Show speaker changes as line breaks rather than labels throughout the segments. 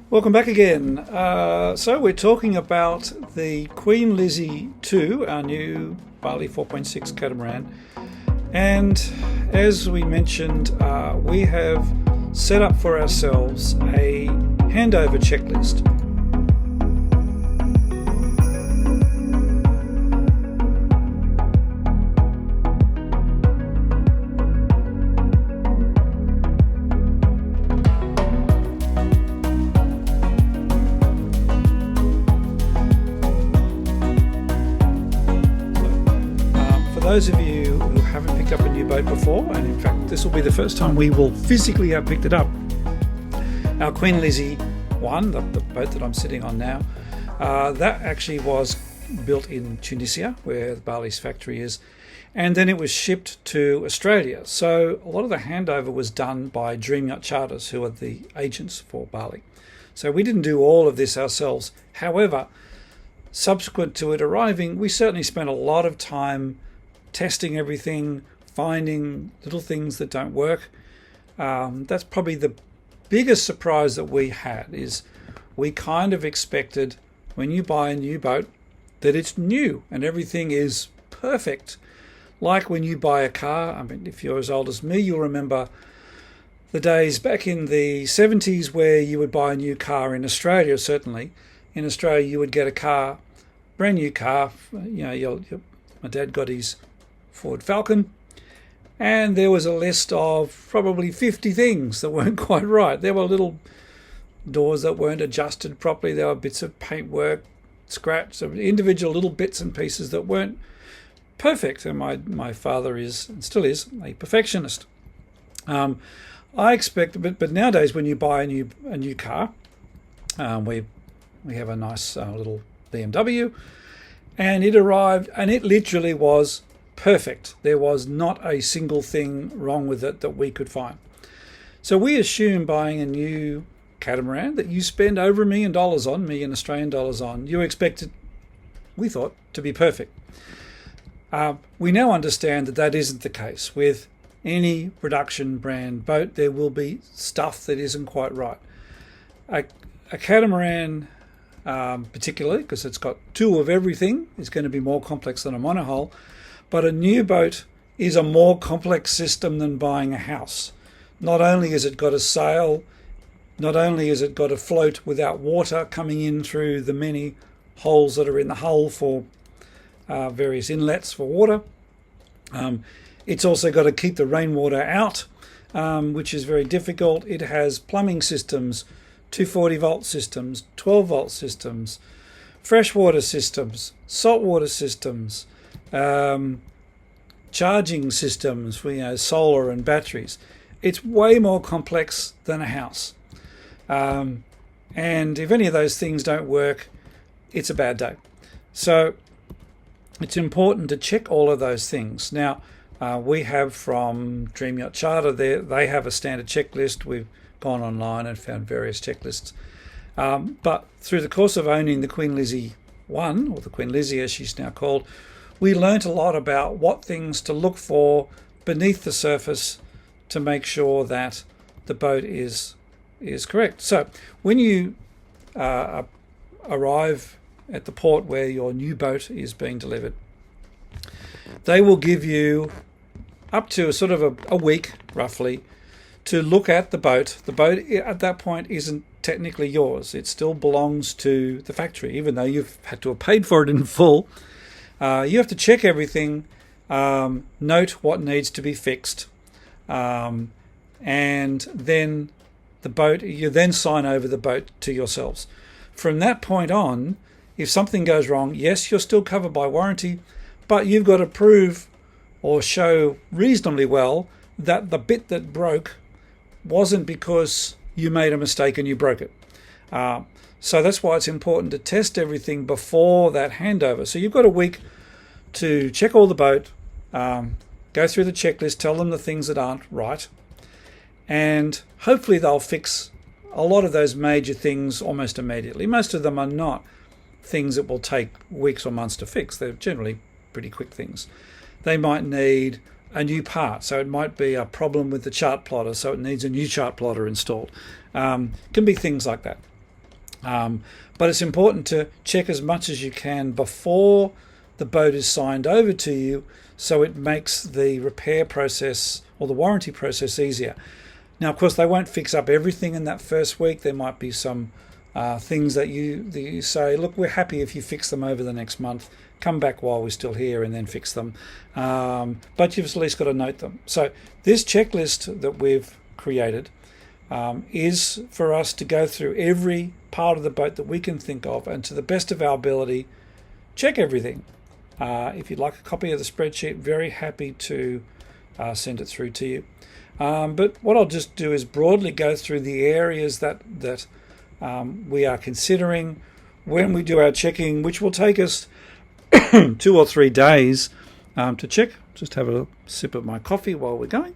Welcome back again. So we're talking about the Queen Lizzy 2, our new Bali 4.6 catamaran. And as we mentioned, we have set up for ourselves a handover checklist. Those of you who haven't picked up a new boat before, and in fact this will be the first time we will physically have picked it up, our Queen Lizzy 1, the boat that I'm sitting on now, that actually was built in Tunisia, where the Bali's factory is, and then it was shipped to Australia. So a lot of the handover was done by Dream Yacht Charters, who are the agents for Bali. So we didn't do all of this ourselves. However, subsequent to it arriving, we certainly spent a lot of time testing everything, finding little things that don't work. That's probably the biggest surprise that we had. Is we kind of expected when you buy a new boat that it's new and everything is perfect. Like when you buy a car, I mean, if you're as old as me, you'll remember the days back in the 70s where you would buy a new car in Australia. Certainly in Australia you would get a car, brand new car. My dad got his Ford Falcon, and there was a list of probably 50 things that weren't quite right. There were little doors that weren't adjusted properly. There were bits of paintwork, scratch, individual little bits and pieces that weren't perfect. And my father is, and still is, a perfectionist. I expect, but nowadays when you buy a new car, we have a nice little BMW, and it arrived, and it literally was perfect. There was not a single thing wrong with it that we could find. So we assume buying a new catamaran that you spend over $1 million on, $1 million Australian dollars on, you expect it, we thought, to be perfect. We now understand that isn't the case. With any production brand boat, there will be stuff that isn't quite right. A catamaran, particularly because it's got two of everything, is going to be more complex than a monohull. But a new boat is a more complex system than buying a house. Not only has it got a sail, not only has it got a float without water coming in through the many holes that are in the hull for various inlets for water. It's also got to keep the rainwater out, which is very difficult. It has plumbing systems, 240 volt systems, 12 volt systems, freshwater systems, saltwater systems, charging systems for solar and batteries. It's way more complex than a house, and if any of those things don't work, it's a bad day. So it's important to check all of those things. Now we have from Dream Yacht Charter, they have a standard checklist. We've gone online and found various checklists, but through the course of owning the Queen Lizzy 1, or the Queen Lizzy as she's now called, we learnt a lot about what things to look for beneath the surface to make sure that the boat is correct. So when you arrive at the port where your new boat is being delivered, they will give you up to sort of a week roughly to look at the boat. The boat at that point isn't technically yours. It still belongs to the factory, even though you've had to have paid for it in full. You have to check everything, note what needs to be fixed, and then you then sign over the boat to yourselves. From that point on, if something goes wrong, yes, you're still covered by warranty, but you've got to prove or show reasonably well that the bit that broke wasn't because you made a mistake and you broke it. So that's why it's important to test everything before that handover. So you've got a week to check all the boat, go through the checklist, tell them the things that aren't right, and hopefully they'll fix a lot of those major things almost immediately. Most of them are not things that will take weeks or months to fix. They're generally pretty quick things. They might need a new part, so it might be a problem with the chart plotter, so it needs a new chart plotter installed. Can be things like that. But it's important to check as much as you can before the boat is signed over to you, so it makes the repair process or the warranty process easier. Now, of course, they won't fix up everything in that first week. There might be some things that you say, look, we're happy if you fix them over the next month. Come back while we're still here and then fix them. But you've at least got to note them. So this checklist that we've created is for us to go through every part of the boat that we can think of, and to the best of our ability, check everything. If you'd like a copy of the spreadsheet, very happy to send it through to you. But what I'll just do is broadly go through the areas that we are considering when we do our checking, which will take us 2 or 3 days to check. Just have a sip of my coffee while we're going.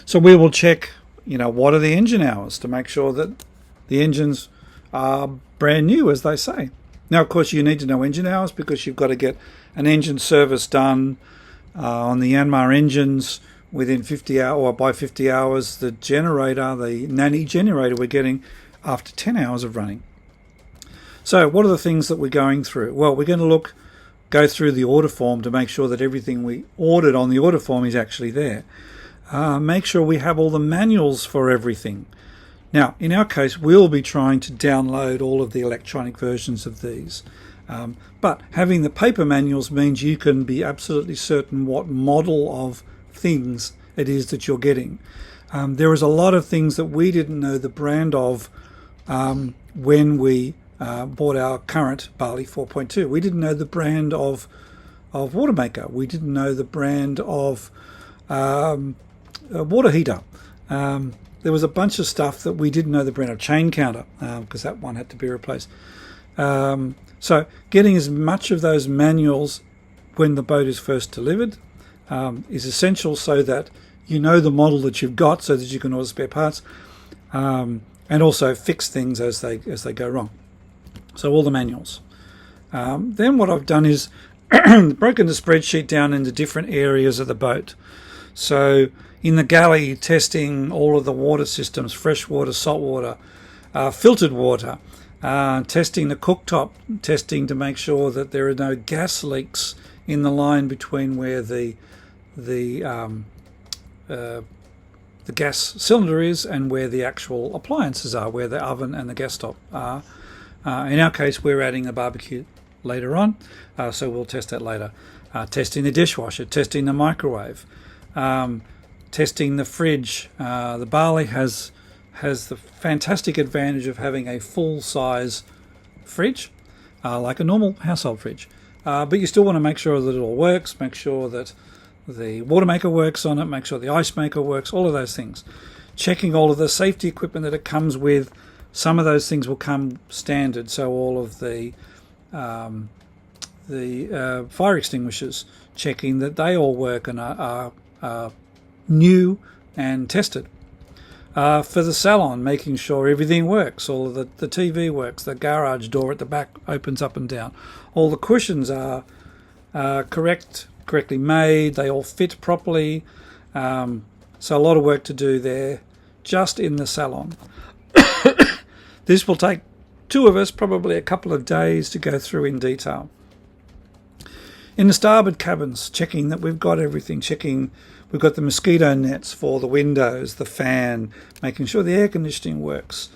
So we will check, what are the engine hours to make sure that the engines are brand new, as they say. Now, of course, you need to know engine hours because you've got to get an engine service done on the Yanmar engines within 50 hours, or by 50 hours. The generator, the nanny generator, we're getting after 10 hours of running. So what are the things that we're going through? Well, we're going to go through the order form to make sure that everything we ordered on the order form is actually there. Make sure we have all the manuals for everything. Now, in our case, we'll be trying to download all of the electronic versions of these. But having the paper manuals means you can be absolutely certain what model of things it is that you're getting. There is a lot of things that we didn't know the brand of when we bought our current Bali 4.2. We didn't know the brand of water maker. We didn't know the brand of water heater. There was a bunch of stuff that we didn't know the brand of chain counter because that one had to be replaced. So getting as much of those manuals when the boat is first delivered is essential, so that you know the model that you've got, so that you can order spare parts and also fix things as they go wrong. So all the manuals. Then what I've done is broken the spreadsheet down into different areas of the boat. So in the galley, testing all of the water systems, fresh water, salt water, filtered water, testing the cooktop, testing to make sure that there are no gas leaks in the line between where the gas cylinder is and where the actual appliances are, where the oven and the gas stop are. In our case, we're adding the barbecue later on, so we'll test that later. Testing the dishwasher, testing the microwave, testing the fridge. The Bali has the fantastic advantage of having a full-size fridge, like a normal household fridge. But you still want to make sure that it all works, make sure that the water maker works on it, make sure the ice maker works, all of those things. Checking all of the safety equipment that it comes with. Some of those things will come standard, so all of the fire extinguishers, checking that they all work and are new and tested. For the salon, making sure everything works, all of the TV works, the garage door at the back opens up and down, all the cushions are correctly made, they all fit properly. So a lot of work to do there just in the salon. This will take 2 of us probably a couple of days to go through in detail. In the starboard cabins, checking that we've got everything, checking we've got the mosquito nets for the windows, the fan, making sure the air conditioning works,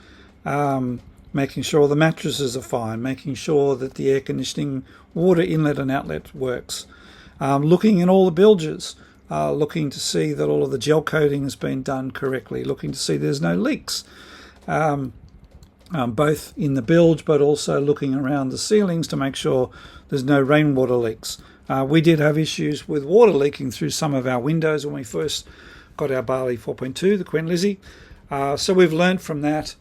making sure the mattresses are fine, making sure that the air conditioning water inlet and outlet works, looking in all the bilges, looking to see that all of the gel coating has been done correctly, looking to see there's no leaks, both in the bilge but also looking around the ceilings to make sure there's no rainwater leaks. We did have issues with water leaking through some of our windows when we first got our Bali 4.2, the Queen Lizzy. So we've learned from that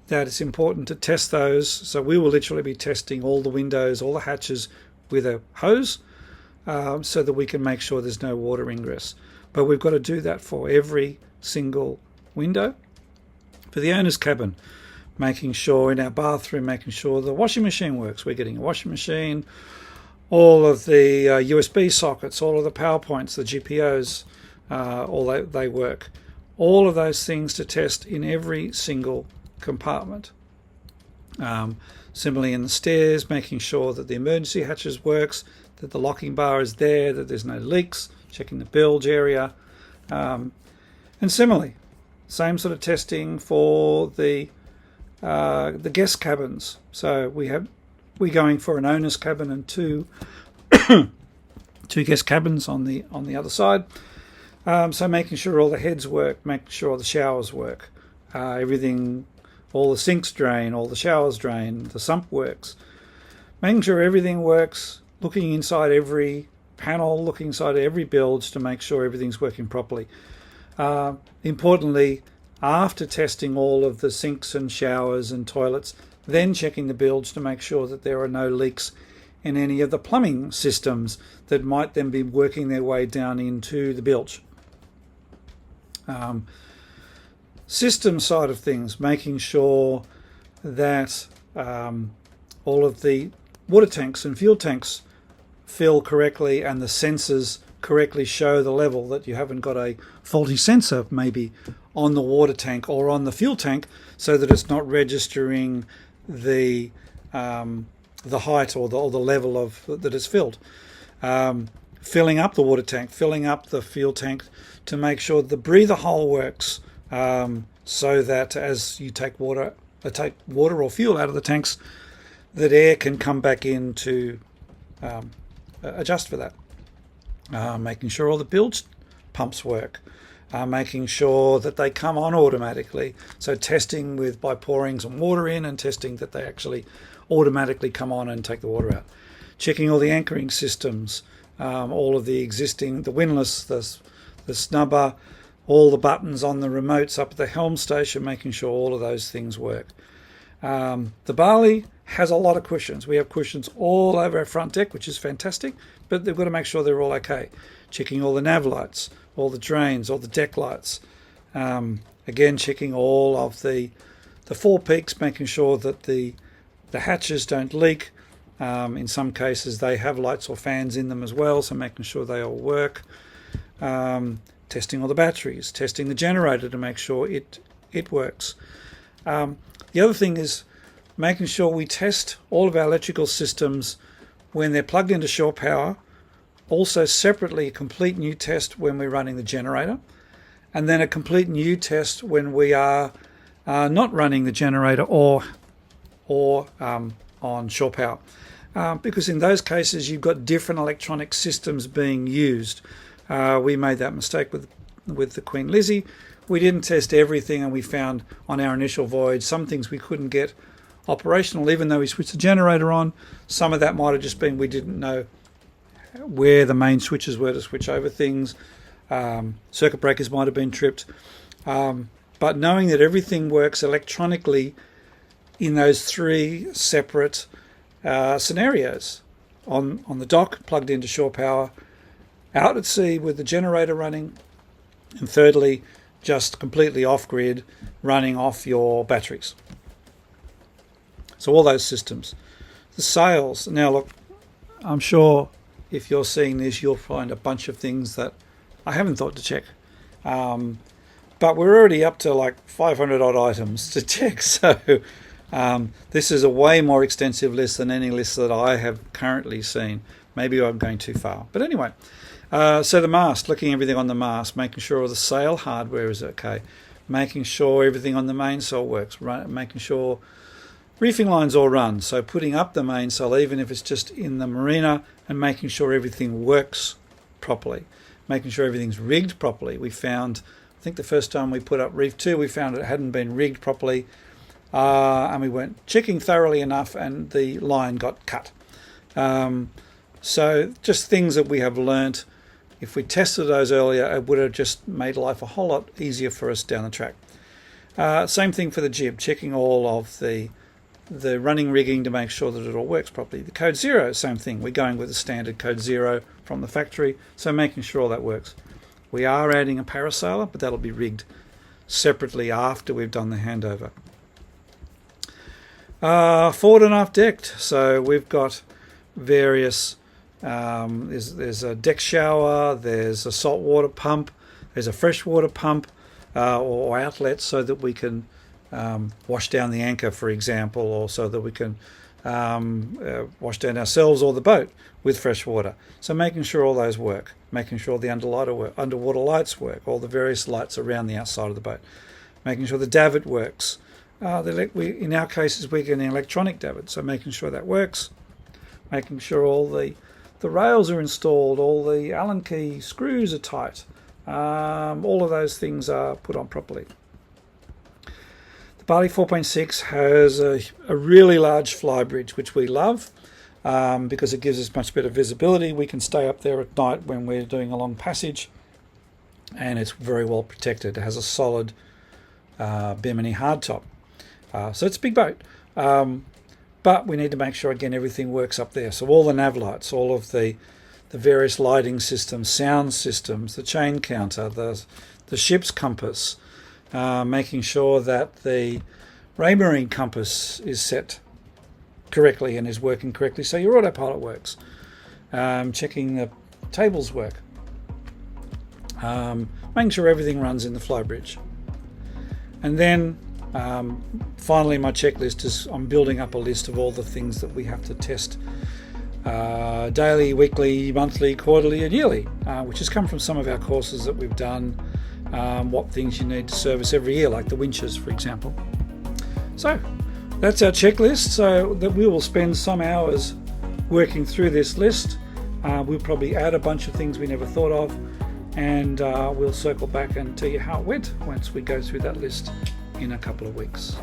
it's important to test those. So we will literally be testing all the windows, all the hatches with a hose so that we can make sure there's no water ingress. But we've got to do that for every single window. For the owner's cabin, making sure in our bathroom, making sure the washing machine works. We're getting a washing machine, all of the USB sockets, all of the power points, the GPOs, all they work. All of those things to test in every single compartment. Similarly in the stairs, making sure that the emergency hatches works, that the locking bar is there, that there's no leaks, checking the bilge area. And similarly, same sort of testing for the guest cabins. So we're going for an owner's cabin and two guest cabins on the other side. So making sure all the heads work, making sure all the showers work, everything, all the sinks drain, all the showers drain, the sump works. Making sure everything works, looking inside every panel, looking inside every bilge to make sure everything's working properly. Importantly, after testing all of the sinks and showers and toilets, then checking the bilge to make sure that there are no leaks in any of the plumbing systems that might then be working their way down into the bilge. System side of things, making sure that all of the water tanks and fuel tanks fill correctly and the sensors correctly show the level, that you haven't got a faulty sensor maybe on the water tank or on the fuel tank, so that it's not registering the height or the level of that it's filled. Filling up the water tank, filling up the fuel tank to make sure the breather hole works, so that as you take water or fuel out of the tanks, that air can come back in to adjust for that. Making sure all the bilge pumps work, making sure that they come on automatically. So testing by pouring some water in and testing that they actually automatically come on and take the water out. Checking all the anchoring systems, all of the existing, the windlass, the snubber, all the buttons on the remotes up at the helm station, making sure all of those things work. The Bali has a lot of cushions. We have cushions all over our front deck, which is fantastic, but they've got to make sure they're all okay. Checking all the nav lights, all the drains, all the deck lights. Again, checking all of the four peaks, making sure that the hatches don't leak. In some cases, they have lights or fans in them as well, so making sure they all work. Testing all the batteries, testing the generator to make sure it works. The other thing is making sure we test all of our electrical systems when they're plugged into shore power. Also separately, a complete new test when we're running the generator, and then a complete new test when we are not running the generator or on shore power. Because in those cases, you've got different electronic systems being used. We made that mistake with the Queen Lizzy. We didn't test everything, and we found on our initial voyage some things we couldn't get operational, even though we switched the generator on. Some of that might have just been we didn't know where the main switches were to switch over things. Circuit breakers might have been tripped. But knowing that everything works electronically in those three separate scenarios, on the dock plugged into shore power, out at sea with the generator running, and thirdly, just completely off-grid, running off your batteries. So all those systems. The sails. Now look, I'm sure if you're seeing this, you'll find a bunch of things that I haven't thought to check. But we're already up to like 500 odd items to check. So this is a way more extensive list than any list that I have currently seen. Maybe I'm going too far. But anyway, so the mast, looking at everything on the mast, making sure all the sail hardware is okay, making sure everything on the mainsail works, right, making sure reefing lines all run. So putting up the mainsail, even if it's just in the marina, and making sure everything works properly, making sure everything's rigged properly. We found, I think the first time we put up Reef 2, we found it hadn't been rigged properly, and we weren't checking thoroughly enough, and the line got cut. So just things that we have learnt. If we tested those earlier, it would have just made life a whole lot easier for us down the track. Same thing for the jib, checking all of the running rigging to make sure that it all works properly. The code 0, same thing. We're going with the standard code 0 from the factory, so making sure all that works. We are adding a parasailer, but that'll be rigged separately after we've done the handover. Forward and aft decked. So we've got various, there's a deck shower, there's a saltwater pump, there's a freshwater pump or outlet, so that we can wash down the anchor, for example, or so that we can wash down ourselves or the boat with fresh water. So making sure all those work, making sure the underwater lights work, all the various lights around the outside of the boat, making sure the davit works. In our cases, we're getting electronic davit, so making sure that works, making sure all the rails are installed, all the Allen key screws are tight, all of those things are put on properly. The Bali 4.6 has a really large fly bridge, which we love because it gives us much better visibility. We can stay up there at night when we're doing a long passage, and it's very well protected. It has a solid Bimini hardtop. So it's a big boat, but we need to make sure, again, everything works up there. So all the nav lights, all of the various lighting systems, sound systems, the chain counter, the ship's compass, making sure that the Raymarine compass is set correctly and is working correctly, so your autopilot works. Checking the tables work. Making sure everything runs in the flybridge. And then finally, my checklist is I'm building up a list of all the things that we have to test daily, weekly, monthly, quarterly and yearly, which has come from some of our courses that we've done, what things you need to service every year, like the winches, for example. So that's our checklist, so that we will spend some hours working through this list. We'll probably add a bunch of things we never thought of, and we'll circle back and tell you how it went once we go through that list in a couple of weeks.